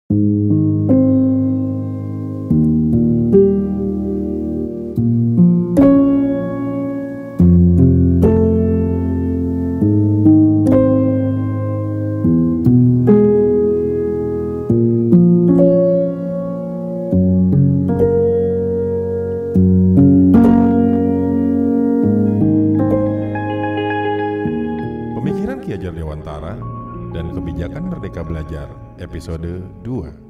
Pemikiran Ki Hajar Dewantara dan Kebijakan Merdeka Belajar, episode 2.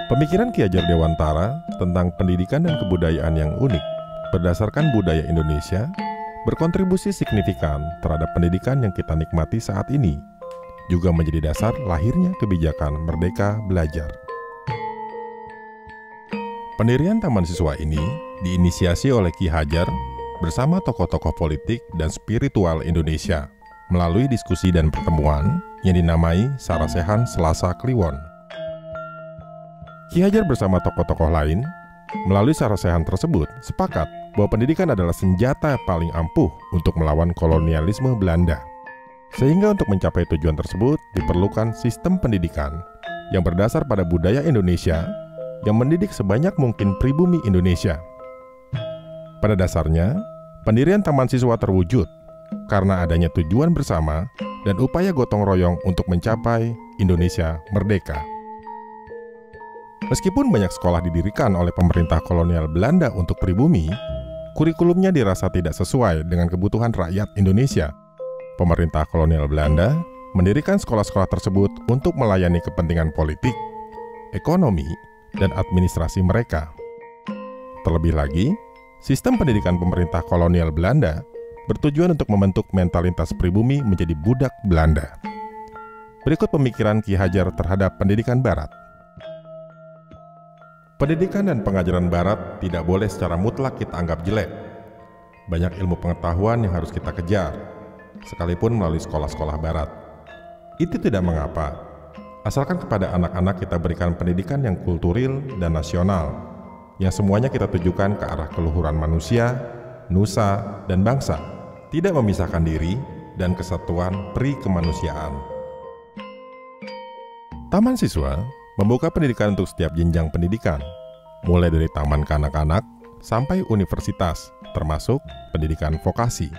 Pemikiran Ki Hajar Dewantara tentang pendidikan dan kebudayaan yang unik berdasarkan budaya Indonesia berkontribusi signifikan terhadap pendidikan yang kita nikmati saat ini, juga menjadi dasar lahirnya kebijakan Merdeka Belajar. Pendirian Taman Siswa ini diinisiasi oleh Ki Hajar bersama tokoh-tokoh politik dan spiritual Indonesia melalui diskusi dan pertemuan yang dinamai Sarasehan Selasa Kliwon. Ki Hajar bersama tokoh-tokoh lain melalui sarasehan tersebut sepakat bahwa pendidikan adalah senjata paling ampuh untuk melawan kolonialisme Belanda. Sehingga untuk mencapai tujuan tersebut diperlukan sistem pendidikan yang berdasar pada budaya Indonesia yang mendidik sebanyak mungkin pribumi Indonesia. Pada dasarnya, pendirian Taman Siswa terwujud karena adanya tujuan bersama dan upaya gotong royong untuk mencapai Indonesia merdeka. Meskipun banyak sekolah didirikan oleh pemerintah kolonial Belanda untuk pribumi, kurikulumnya dirasa tidak sesuai dengan kebutuhan rakyat Indonesia. Pemerintah kolonial Belanda mendirikan sekolah-sekolah tersebut untuk melayani kepentingan politik, ekonomi, dan administrasi mereka. Terlebih lagi, sistem pendidikan pemerintah kolonial Belanda bertujuan untuk membentuk mentalitas pribumi menjadi budak Belanda. Berikut pemikiran Ki Hajar terhadap pendidikan Barat. Pendidikan dan pengajaran Barat tidak boleh secara mutlak kita anggap jelek. Banyak ilmu pengetahuan yang harus kita kejar, sekalipun melalui sekolah-sekolah Barat. Itu tidak mengapa, asalkan kepada anak-anak kita berikan pendidikan yang kulturil dan nasional, yang semuanya kita tujukan ke arah keluhuran manusia, nusa, dan bangsa, tidak memisahkan diri dan kesatuan peri kemanusiaan. Taman Siswa membuka pendidikan untuk setiap jenjang pendidikan, mulai dari taman kanak-kanak sampai universitas, termasuk pendidikan vokasi.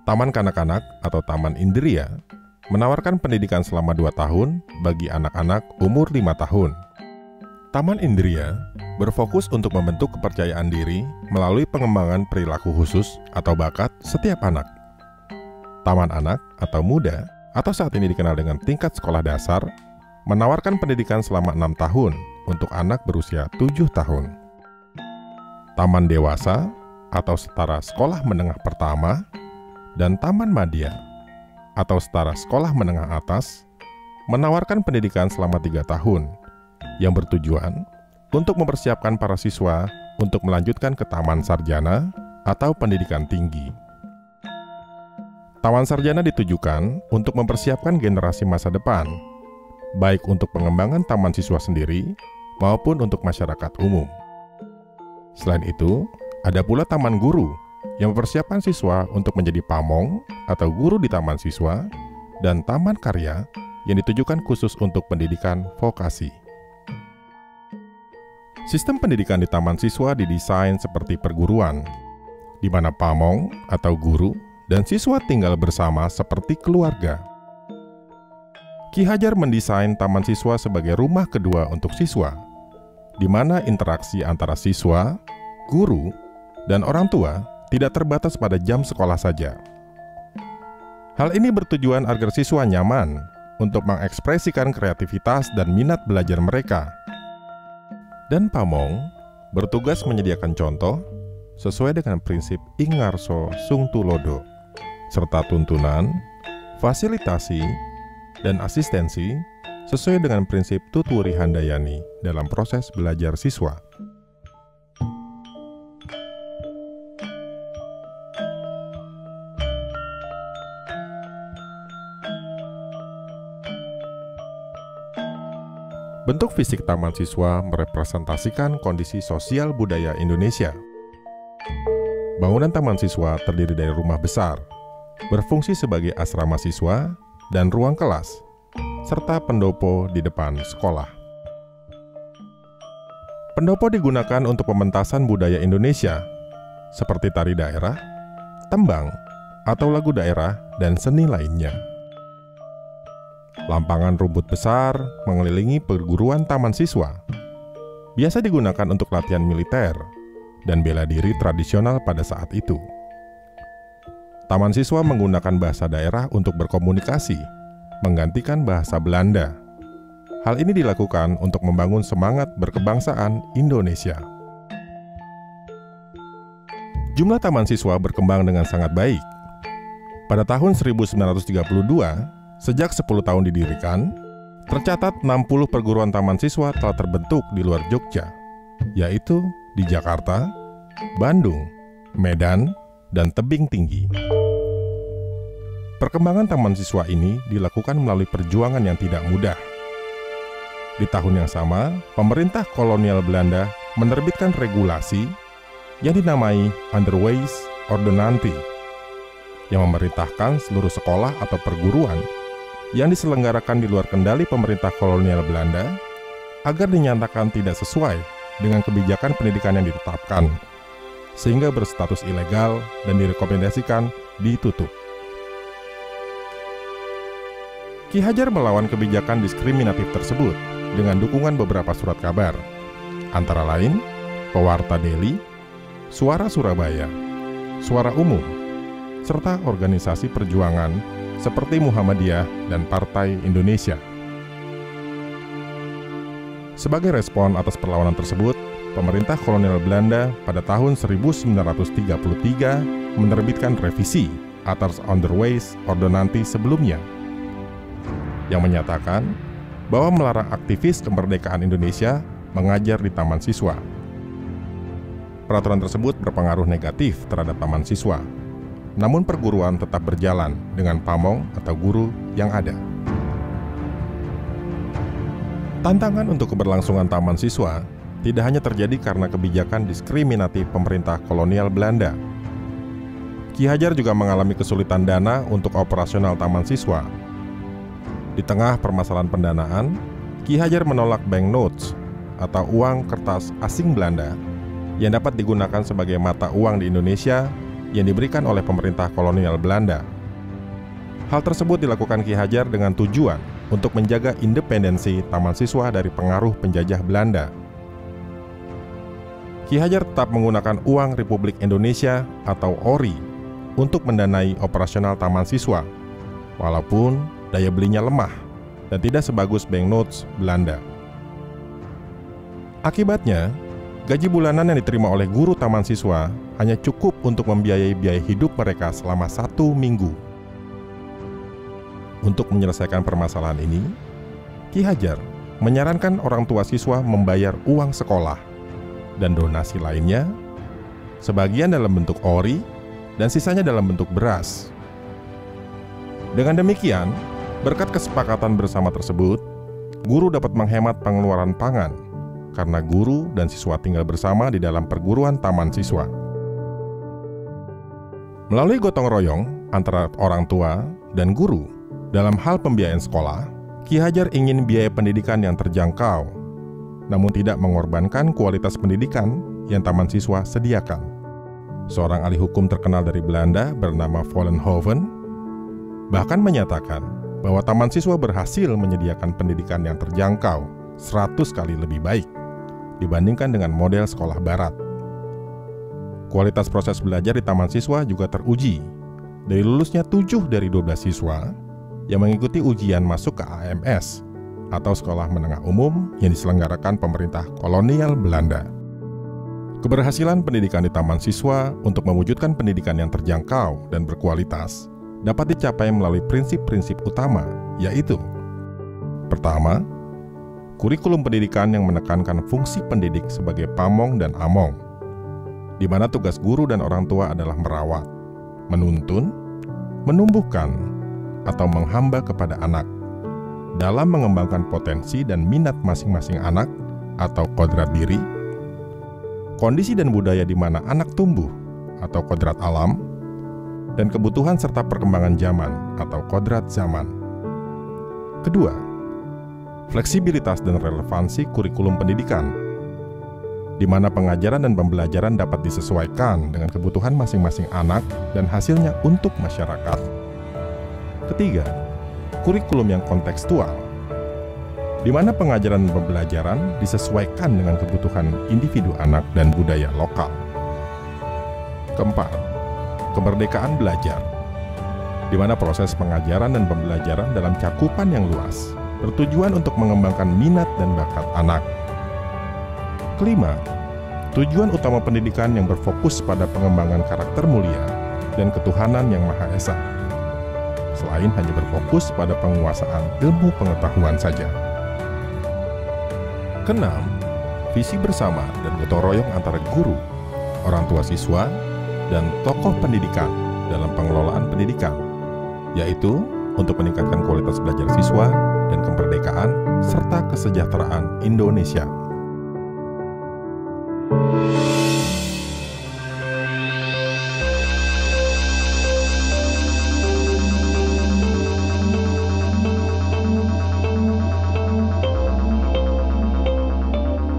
Taman kanak-kanak atau Taman Indria menawarkan pendidikan selama 2 tahun bagi anak-anak umur 5 tahun. Taman Indria berfokus untuk membentuk kepercayaan diri melalui pengembangan perilaku khusus atau bakat setiap anak. Taman Anak atau Muda, atau saat ini dikenal dengan tingkat sekolah dasar, menawarkan pendidikan selama 6 tahun untuk anak berusia 7 tahun. Taman Dewasa atau setara sekolah menengah pertama dan Taman Madya atau setara sekolah menengah atas menawarkan pendidikan selama 3 tahun yang bertujuan untuk mempersiapkan para siswa untuk melanjutkan ke Taman Sarjana atau pendidikan tinggi. Taman Sarjana ditujukan untuk mempersiapkan generasi masa depan, baik untuk pengembangan taman siswa sendiri maupun untuk masyarakat umum. Selain itu, ada pula taman guru yang mempersiapkan siswa untuk menjadi pamong atau guru di taman siswa, dan taman karya yang ditujukan khusus untuk pendidikan vokasi. Sistem pendidikan di taman siswa didesain seperti perguruan, di mana pamong atau guru dan siswa tinggal bersama seperti keluarga. Ki Hajar mendesain taman siswa sebagai rumah kedua untuk siswa, di mana interaksi antara siswa, guru, dan orang tua tidak terbatas pada jam sekolah saja. Hal ini bertujuan agar siswa nyaman untuk mengekspresikan kreativitas dan minat belajar mereka. Dan Pamong bertugas menyediakan contoh sesuai dengan prinsip Ingarso Sung Tulodo, serta tuntunan, fasilitasi, dan asistensi sesuai dengan prinsip Tuturi Handayani dalam proses belajar siswa. Bentuk fisik taman siswa merepresentasikan kondisi sosial budaya Indonesia. Bangunan taman siswa terdiri dari rumah besar, berfungsi sebagai asrama siswa dan ruang kelas, serta pendopo di depan sekolah. Pendopo digunakan untuk pementasan budaya Indonesia, seperti tari daerah, tembang, atau lagu daerah, dan seni lainnya. Lampangan rumput besar mengelilingi perguruan taman siswa. Biasa digunakan untuk latihan militer dan bela diri tradisional pada saat itu. Taman siswa menggunakan bahasa daerah untuk berkomunikasi, menggantikan bahasa Belanda. Hal ini dilakukan untuk membangun semangat berkebangsaan Indonesia. Jumlah taman siswa berkembang dengan sangat baik. Pada tahun 1932, sejak 10 tahun didirikan, tercatat 60 perguruan taman siswa telah terbentuk di luar Jogja, yaitu di Jakarta, Bandung, Medan, dan Tebing Tinggi. Perkembangan taman siswa ini dilakukan melalui perjuangan yang tidak mudah. Di tahun yang sama, pemerintah kolonial Belanda menerbitkan regulasi yang dinamai Onderwijs Ordonnantie, yang memerintahkan seluruh sekolah atau perguruan yang diselenggarakan di luar kendali pemerintah kolonial Belanda agar dinyatakan tidak sesuai dengan kebijakan pendidikan yang ditetapkan, sehingga berstatus ilegal dan direkomendasikan ditutup. Ki Hajar melawan kebijakan diskriminatif tersebut dengan dukungan beberapa surat kabar, antara lain Pewarta Delhi, Suara Surabaya, Suara Umum, serta organisasi perjuangan seperti Muhammadiyah dan Partai Indonesia. Sebagai respon atas perlawanan tersebut, pemerintah kolonial Belanda pada tahun 1933 menerbitkan revisi atas Onderwijs Ordonnantie sebelumnya, yang menyatakan bahwa melarang aktivis kemerdekaan Indonesia mengajar di taman siswa. Peraturan tersebut berpengaruh negatif terhadap taman siswa. Namun perguruan tetap berjalan dengan pamong atau guru yang ada. Tantangan untuk keberlangsungan taman siswa tidak hanya terjadi karena kebijakan diskriminatif pemerintah kolonial Belanda. Ki Hajar juga mengalami kesulitan dana untuk operasional taman siswa. Di tengah permasalahan pendanaan, Ki Hajar menolak banknotes atau uang kertas asing Belanda yang dapat digunakan sebagai mata uang di Indonesia yang diberikan oleh pemerintah kolonial Belanda. Hal tersebut dilakukan Ki Hajar dengan tujuan untuk menjaga independensi taman siswa dari pengaruh penjajah Belanda. Ki Hajar tetap menggunakan uang Republik Indonesia atau ORI untuk mendanai operasional taman siswa, walaupun daya belinya lemah dan tidak sebagus banknotes Belanda. Akibatnya, gaji bulanan yang diterima oleh guru taman siswa hanya cukup untuk membiayai biaya hidup mereka selama 1 minggu. Untuk menyelesaikan permasalahan ini, Ki Hajar menyarankan orang tua siswa membayar uang sekolah dan donasi lainnya, sebagian dalam bentuk ori dan sisanya dalam bentuk beras. Dengan demikian, berkat kesepakatan bersama tersebut, guru dapat menghemat pengeluaran pangan karena guru dan siswa tinggal bersama di dalam perguruan taman siswa. Melalui gotong royong antara orang tua dan guru dalam hal pembiayaan sekolah, Ki Hajar ingin biaya pendidikan yang terjangkau, namun tidak mengorbankan kualitas pendidikan yang taman siswa sediakan. Seorang ahli hukum terkenal dari Belanda bernama Vollenhoven bahkan menyatakan bahwa taman siswa berhasil menyediakan pendidikan yang terjangkau 100 kali lebih baik dibandingkan dengan model sekolah barat. Kualitas proses belajar di taman siswa juga teruji. Dari lulusnya 7 dari 12 siswa yang mengikuti ujian masuk ke AMS atau sekolah menengah umum yang diselenggarakan pemerintah kolonial Belanda. Keberhasilan pendidikan di taman siswa untuk mewujudkan pendidikan yang terjangkau dan berkualitas dapat dicapai melalui prinsip-prinsip utama, yaitu: pertama, kurikulum pendidikan yang menekankan fungsi pendidik sebagai pamong dan among, di mana tugas guru dan orang tua adalah merawat, menuntun, menumbuhkan, atau menghamba kepada anak dalam mengembangkan potensi dan minat masing-masing anak atau kodrat diri, kondisi dan budaya di mana anak tumbuh atau kodrat alam, dan kebutuhan serta perkembangan zaman atau kodrat zaman. Kedua, fleksibilitas dan relevansi kurikulum pendidikan, di mana pengajaran dan pembelajaran dapat disesuaikan dengan kebutuhan masing-masing anak dan hasilnya untuk masyarakat. Ketiga, kurikulum yang kontekstual, di mana pengajaran dan pembelajaran disesuaikan dengan kebutuhan individu anak dan budaya lokal. Keempat, kemerdekaan belajar, di mana proses pengajaran dan pembelajaran dalam cakupan yang luas bertujuan untuk mengembangkan minat dan bakat anak. Kelima, tujuan utama pendidikan yang berfokus pada pengembangan karakter mulia dan ketuhanan yang Maha Esa, selain hanya berfokus pada penguasaan ilmu pengetahuan saja. Keenam, visi bersama dan gotong royong antara guru, orang tua siswa, dan tokoh pendidikan dalam pengelolaan pendidikan, yaitu untuk meningkatkan kualitas belajar siswa dan kemerdekaan serta kesejahteraan Indonesia.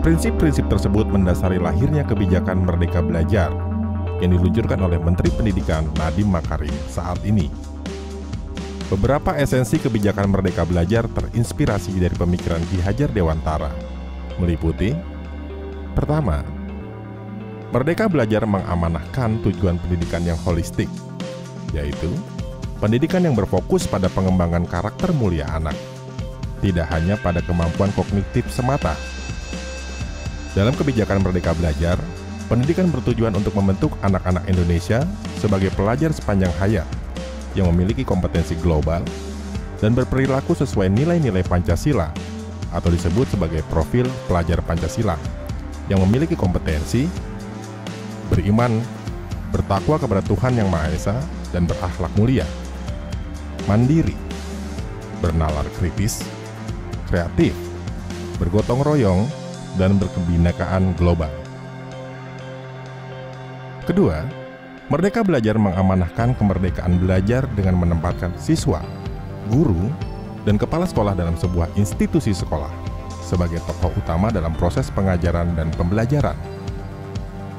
Prinsip-prinsip tersebut mendasari lahirnya kebijakan Merdeka Belajar yang diluncurkan oleh Menteri Pendidikan Nadiem Makarim saat ini. Beberapa esensi kebijakan Merdeka Belajar terinspirasi dari pemikiran Ki Hajar Dewantara, meliputi: pertama, Merdeka Belajar mengamanahkan tujuan pendidikan yang holistik, yaitu pendidikan yang berfokus pada pengembangan karakter mulia anak, tidak hanya pada kemampuan kognitif semata. Dalam kebijakan Merdeka Belajar, pendidikan bertujuan untuk membentuk anak-anak Indonesia sebagai pelajar sepanjang hayat yang memiliki kompetensi global dan berperilaku sesuai nilai-nilai Pancasila atau disebut sebagai profil pelajar Pancasila yang memiliki kompetensi, beriman, bertakwa kepada Tuhan Yang Maha Esa dan berakhlak mulia, mandiri, bernalar kritis, kreatif, bergotong royong, dan berkebinekaan global. Kedua, Merdeka Belajar mengamanahkan kemerdekaan belajar dengan menempatkan siswa, guru, dan kepala sekolah dalam sebuah institusi sekolah sebagai tokoh utama dalam proses pengajaran dan pembelajaran.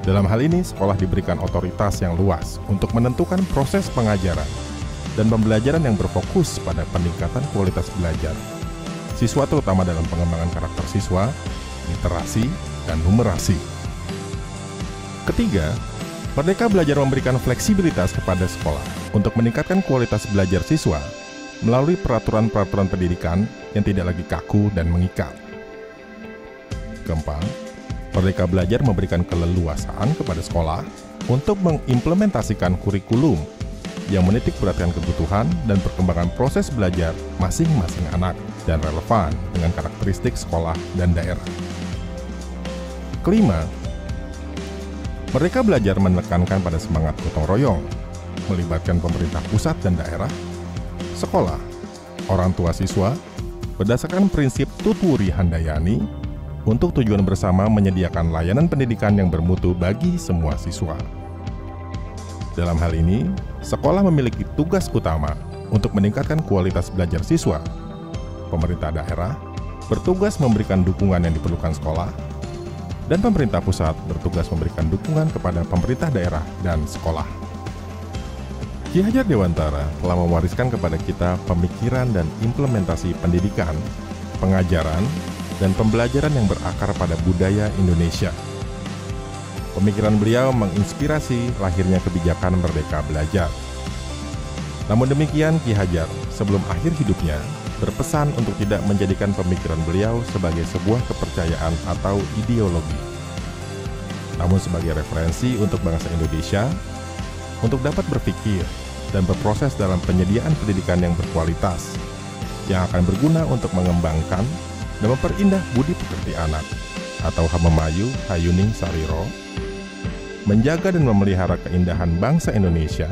Dalam hal ini, sekolah diberikan otoritas yang luas untuk menentukan proses pengajaran dan pembelajaran yang berfokus pada peningkatan kualitas belajar siswa, terutama dalam pengembangan karakter siswa, literasi, dan numerasi. Ketiga, Merdeka Belajar memberikan fleksibilitas kepada sekolah untuk meningkatkan kualitas belajar siswa melalui peraturan-peraturan pendidikan yang tidak lagi kaku dan mengikat. Keempat, Merdeka Belajar memberikan keleluasaan kepada sekolah untuk mengimplementasikan kurikulum yang menitik beratkan kebutuhan dan perkembangan proses belajar masing-masing anak dan relevan dengan karakteristik sekolah dan daerah. Kelima, Merdeka Belajar menekankan pada semangat gotong royong, melibatkan pemerintah pusat dan daerah, sekolah, orang tua siswa, berdasarkan prinsip Tutwuri Handayani untuk tujuan bersama menyediakan layanan pendidikan yang bermutu bagi semua siswa. Dalam hal ini, sekolah memiliki tugas utama untuk meningkatkan kualitas belajar siswa. Pemerintah daerah bertugas memberikan dukungan yang diperlukan sekolah, dan pemerintah pusat bertugas memberikan dukungan kepada pemerintah daerah dan sekolah. Ki Hajar Dewantara telah mewariskan kepada kita pemikiran dan implementasi pendidikan, pengajaran, dan pembelajaran yang berakar pada budaya Indonesia. Pemikiran beliau menginspirasi lahirnya kebijakan Merdeka Belajar. Namun demikian, Ki Hajar sebelum akhir hidupnya berpesan untuk tidak menjadikan pemikiran beliau sebagai sebuah kepercayaan atau ideologi, namun sebagai referensi untuk bangsa Indonesia untuk dapat berpikir dan berproses dalam penyediaan pendidikan yang berkualitas, yang akan berguna untuk mengembangkan dan memperindah budi pekerti anak atau Hamemayu Hayuning Sariro, menjaga dan memelihara keindahan bangsa Indonesia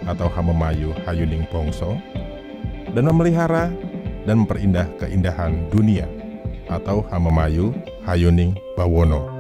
atau Hamemayu Hayuning Pongso, dan memelihara dan memperindah keindahan dunia atau Hamemayu Hayuning Bawono.